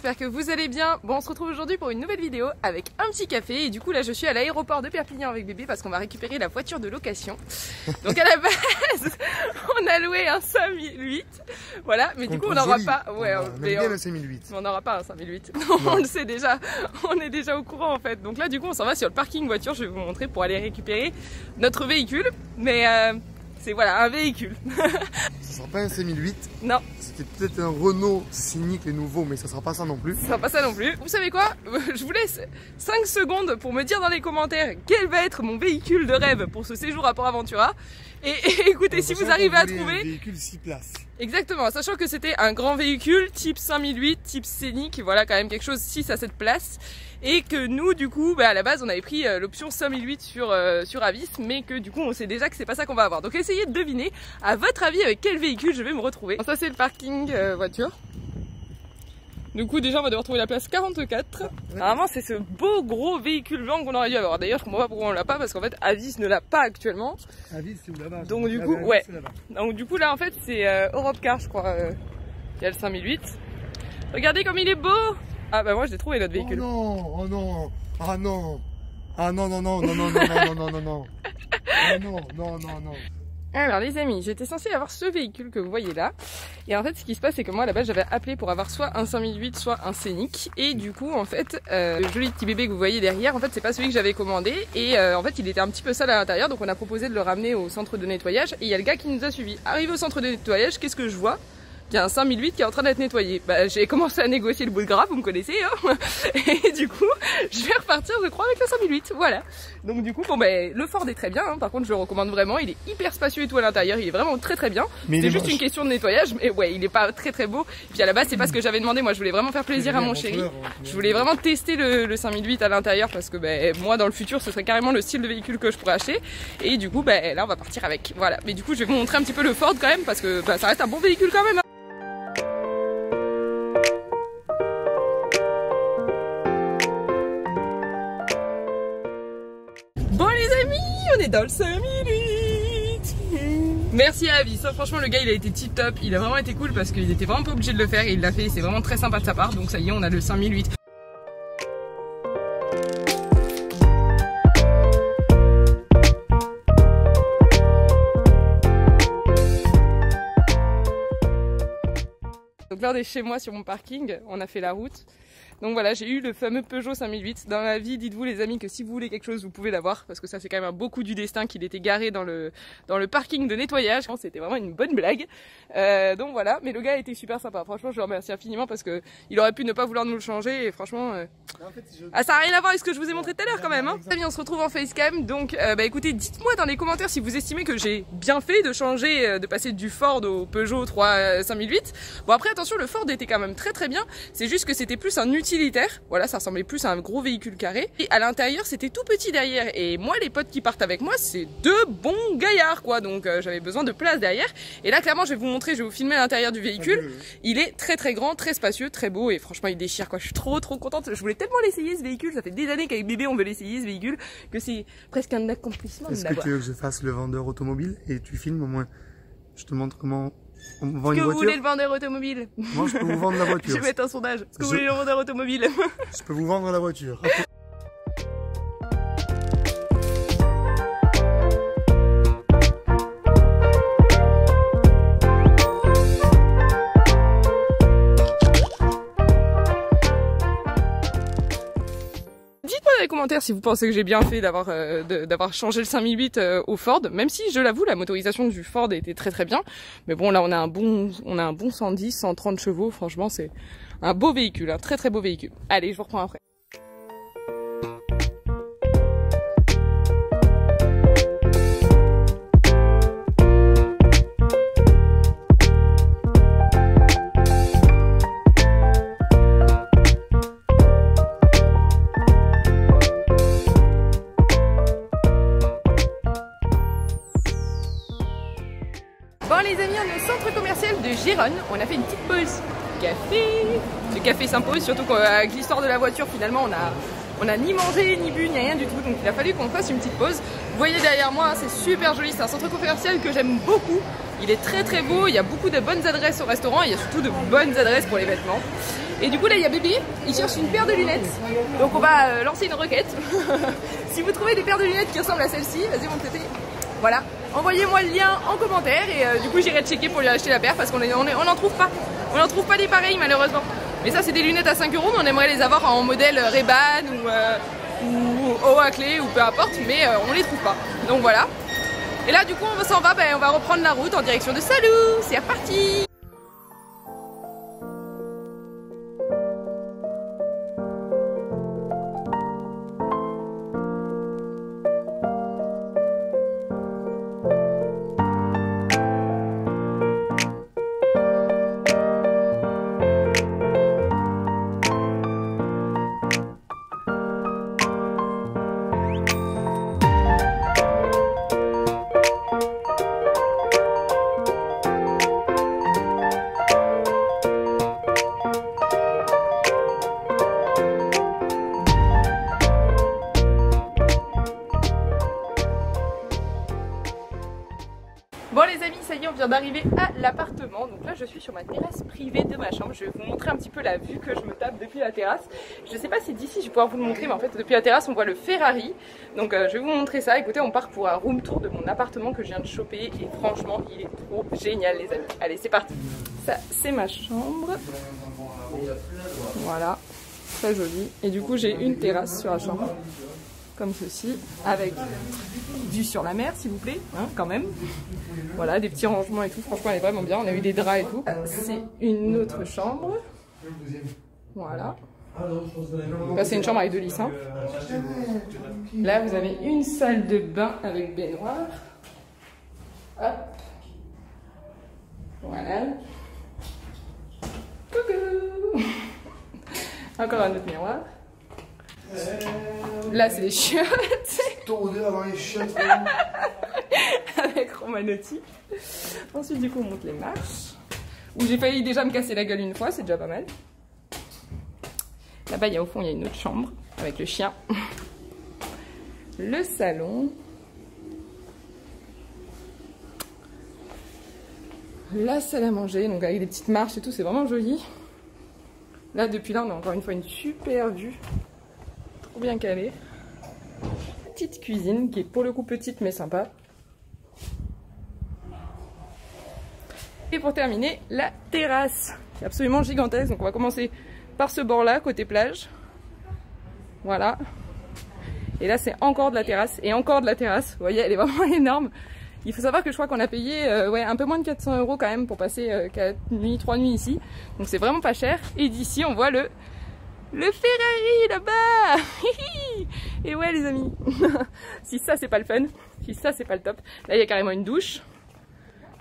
j'espère que vous allez bien. Bon, on se retrouve aujourd'hui pour une nouvelle vidéo avec un petit café. Et du coup là je suis à l'aéroport de Perpignan avec bébé parce qu'on va récupérer la voiture de location. Donc à la base on a loué un 5008. Voilà, mais du coup on n'aura pas... Ouais, on n'aura pas un 5008. On le sait déjà, on est déjà au courant en fait. Donc là du coup on s'en va sur le parking voiture, je vais vous montrer pour aller récupérer notre véhicule. Mais c'est voilà, un véhicule. Ça sera pas un 5008. Non. C'était peut-être un Renault Scénic les nouveaux, mais ça sera pas ça non plus. Ça sera pas ça non plus. Vous savez quoi? Je vous laisse 5 secondes pour me dire dans les commentaires quel va être mon véhicule de rêve pour ce séjour à Port Aventura. Et écoutez, si vous arrivez à trouver... Un véhicule 6 places. Exactement, sachant que c'était un grand véhicule type 5008, type Scénic, voilà quand même quelque chose 6 à 7 places. Et que nous du coup, à la base on avait pris l'option 5008 sur Avis, mais que du coup on sait déjà que c'est pas ça qu'on va avoir. Donc essayez de deviner, à votre avis, avec quel véhicule je vais me retrouver. Ça c'est le parking voiture. Du coup déjà on va devoir trouver la place 44. Normalement c'est ce beau gros véhicule blanc qu'on aurait dû avoir. D'ailleurs je comprends pas pourquoi on l'a pas, parce qu'en fait Avis ne l'a pas actuellement. Avis c'est où là-bas? Donc du coup ouais. Donc du coup là en fait c'est Europcar je crois. Il y a le 5008. Regardez comme il est beau. Ah bah moi j'ai trouvé notre véhicule. Oh non, oh non, ah non, ah non non non non non non non non non non, ah non non non non. Alors les amis, j'étais censée avoir ce véhicule que vous voyez là. Et en fait ce qui se passe c'est que moi à la base j'avais appelé pour avoir soit un 5008 soit un Scénic. Et du coup en fait le joli petit bébé que vous voyez derrière, en fait c'est pas celui que j'avais commandé. Et en fait il était un petit peu sale à l'intérieur, donc on a proposé de le ramener au centre de nettoyage. Et il y a le gars qui nous a suivis. Arrivé au centre de nettoyage, qu'est-ce que je vois? Il y a un 5008 qui est en train d'être nettoyé. Bah, j'ai commencé à négocier le bout de gras, vous me connaissez, hein. Et du coup, je vais repartir, je crois, avec le 5008. Voilà. Donc du coup, bon, ben, le Ford est très bien, hein. Par contre, je le recommande vraiment. Il est hyper spacieux et tout à l'intérieur. Il est vraiment très très bien. C'est juste une question de nettoyage, mais ouais, il est pas très très beau. Et puis à la base, c'est pas ce que j'avais demandé. Moi, je voulais vraiment faire plaisir à mon chéri. Je voulais vraiment tester le 5008 à l'intérieur parce que ben, moi, dans le futur, ce serait carrément le style de véhicule que je pourrais acheter. Et du coup, ben, là, on va partir avec. Voilà. Mais du coup, je vais vous montrer un petit peu le Ford quand même parce que ben, ça reste un bon véhicule quand même, hein. Bon les amis, on est dans le 5008. Merci à Avis, franchement le gars il a été tip top, il a vraiment été cool parce qu'il était vraiment pas obligé de le faire et il l'a fait, c'est vraiment très sympa de sa part. Donc ça y est, on a le 5008. Donc là on est chez moi sur mon parking, on a fait la route. Donc voilà, j'ai eu le fameux Peugeot 5008. Dans la vie, dites-vous les amis que si vous voulez quelque chose, vous pouvez l'avoir. Parce que ça c'est quand même un beau coup du destin qu'il était garé dans le parking de nettoyage. C'était vraiment une bonne blague. Donc voilà, mais le gars était super sympa. Franchement, je le remercie infiniment parce que il aurait pu ne pas vouloir nous le changer. Et franchement, ça n'a rien à voir avec ce que je vous ai montré tout à l'heure quand même, hein. On se retrouve en facecam. Donc bah écoutez, dites-moi dans les commentaires si vous estimez que j'ai bien fait de changer, de passer du Ford au Peugeot 5008. Bon après attention, le Ford était quand même très très bien. C'est juste que c'était plus un utilitaire. Voilà, ça ressemblait plus à un gros véhicule carré. Et à l'intérieur, c'était tout petit derrière. Et moi, les potes qui partent avec moi, c'est deux bons gaillards, quoi. Donc j'avais besoin de place derrière. Et là, clairement, je vais vous montrer, je vais vous filmer l'intérieur du véhicule. Il est très très grand, très spacieux, très beau. Et franchement, il déchire, quoi. Je suis trop contente. Je voulais tellement l'essayer, ce véhicule. Ça fait des années qu'avec bébé, on veut l'essayer, ce véhicule, que c'est presque un accomplissement. Est-ce que tu veux que je fasse le vendeur automobile et tu filmes au moins? Je te montre comment on vend une voiture. Vous voulez le vendeur automobile? Moi, je peux vous vendre la voiture. Je vais mettre un sondage. Est-ce que vous voulez le vendeur automobile? Je peux vous vendre la voiture. Dites-moi dans les commentaires si vous pensez que j'ai bien fait d'avoir changé le 5008 au Ford, même si je l'avoue la motorisation du Ford était très très bien. Mais bon là on a un bon 110, 130 chevaux, franchement c'est un beau véhicule, un très très beau véhicule. Allez, je vous reprends après. Bon les amis, on est au centre commercial de Gérone, on a fait une petite pause café. Le café s'impose, surtout qu'avec l'histoire de la voiture finalement on a ni mangé, ni bu, ni rien du tout, donc il a fallu qu'on fasse une petite pause. Vous voyez derrière moi, c'est super joli, c'est un centre commercial que j'aime beaucoup. Il est très très beau, il y a beaucoup de bonnes adresses au restaurant, il y a surtout de bonnes adresses pour les vêtements. Et du coup là il y a bébé, il cherche une paire de lunettes. Donc on va lancer une requête. Si vous trouvez des paires de lunettes qui ressemblent à celle-ci, vas-y mon tété. Voilà, envoyez-moi le lien en commentaire et du coup j'irai checker pour lui acheter la paire parce qu'on n'en trouve pas. On n'en trouve pas des pareils malheureusement. Mais ça c'est des lunettes à 5 €, mais on aimerait les avoir en modèle Ray-Ban ou Oakley ou peu importe, mais on les trouve pas. Donc voilà. Et là du coup on s'en va, on va reprendre la route en direction de Salou. C'est reparti. Bon les amis, ça y est, on vient d'arriver à l'appartement. Donc là je suis sur ma terrasse privée de ma chambre. Je vais vous montrer un petit peu la vue que je me tape depuis la terrasse. Je sais pas si d'ici je vais pouvoir vous le montrer, mais en fait depuis la terrasse on voit le Ferrari. Donc je vais vous montrer ça. Écoutez, on part pour un room tour de mon appartement que je viens de choper. Et franchement il est trop génial les amis. Allez c'est parti. Ça c'est ma chambre. Voilà, très joli. Et du coup j'ai une terrasse sur la chambre. Comme ceci, avec vue sur la mer s'il vous plaît, hein, quand même. Voilà, des petits rangements et tout, franchement elle est vraiment bien, on a eu des draps et tout. C'est une autre chambre. Voilà. Là c'est une chambre avec 2 lits simples. Là vous avez une salle de bain avec baignoire. Hop. Voilà. Coucou. Encore un autre miroir. Là c'est les chiottes. Odeur dans les chiottes. Avec Romanotti. Ensuite du coup on monte les marches. Où j'ai failli déjà me casser la gueule une fois, c'est déjà pas mal. Là-bas au fond il y a une autre chambre avec le chien. Le salon. La salle à manger, donc avec des petites marches et tout, c'est vraiment joli. Là depuis là on a encore une fois une super vue. Trop bien calée. Petite cuisine qui est pour le coup petite mais sympa. Et pour terminer, la terrasse qui est absolument gigantesque. Donc on va commencer par ce bord là côté plage. Voilà. Et là c'est encore de la terrasse et encore de la terrasse. Vous voyez, elle est vraiment énorme. Il faut savoir que je crois qu'on a payé ouais, un peu moins de 400 € quand même pour passer 4 nuits, 3 nuits ici. Donc c'est vraiment pas cher. Et d'ici on voit le Ferrari là-bas. Et ouais les amis. Si ça c'est pas le fun, si ça c'est pas le top. Là il y a carrément une douche.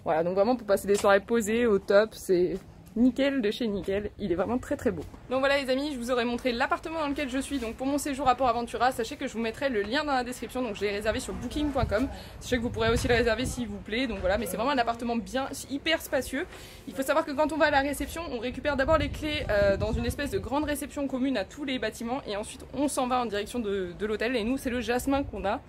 Voilà, donc vraiment pour passer des soirées posées au top, c'est nickel de chez nickel. Il est vraiment très très beau. Donc voilà les amis, je vous aurais montré l'appartement dans lequel je suis. Donc pour mon séjour à Port Aventura, sachez que je vous mettrai le lien dans la description. Donc je l'ai réservé sur booking.com. Sachez que vous pourrez aussi le réserver s'il vous plaît. Donc voilà, mais c'est vraiment un appartement bien, hyper spacieux. Il faut savoir que quand on va à la réception, on récupère d'abord les clés dans une espèce de grande réception commune à tous les bâtiments. Et ensuite on s'en va en direction de l'hôtel. Et nous c'est le Jasmin qu'on a.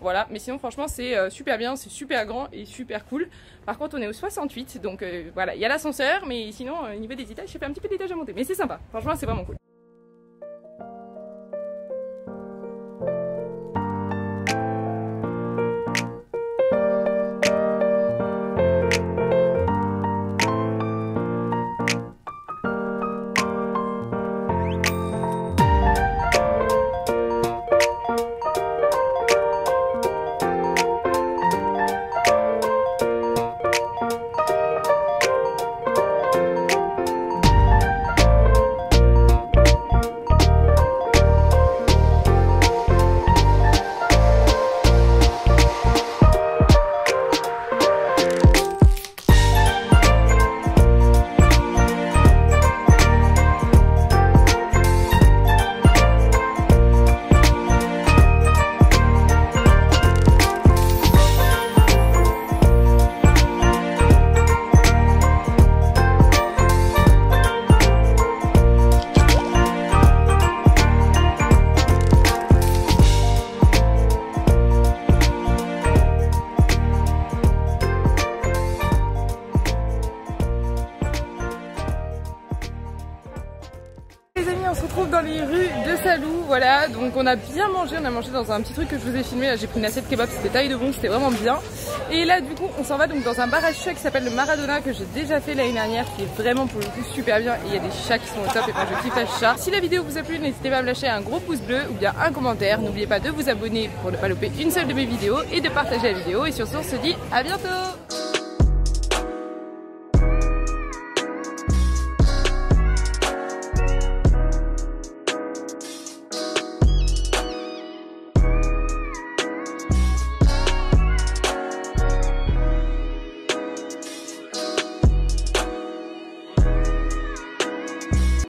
Voilà, mais sinon franchement c'est super bien, c'est super grand et super cool. Par contre on est au 68, donc voilà, il y a l'ascenseur, mais sinon au niveau des étages, j'ai fait un petit peu d'étage à monter. Mais c'est sympa, franchement c'est vraiment cool. voilà, donc on a bien mangé, on a mangé dans un petit truc que je vous ai filmé, là j'ai pris une assiette kebab, c'était taille de bon, c'était vraiment bien. Et là du coup on s'en va donc dans un bar à chats qui s'appelle le Maradona, que j'ai déjà fait l'année dernière, qui est vraiment pour le coup super bien, et il y a des chats qui sont au top et moi je kiffe les chats. Si la vidéo vous a plu, n'hésitez pas à me lâcher un gros pouce bleu ou bien un commentaire, n'oubliez pas de vous abonner pour ne pas louper une seule de mes vidéos et de partager la vidéo, et sur ce on se dit à bientôt.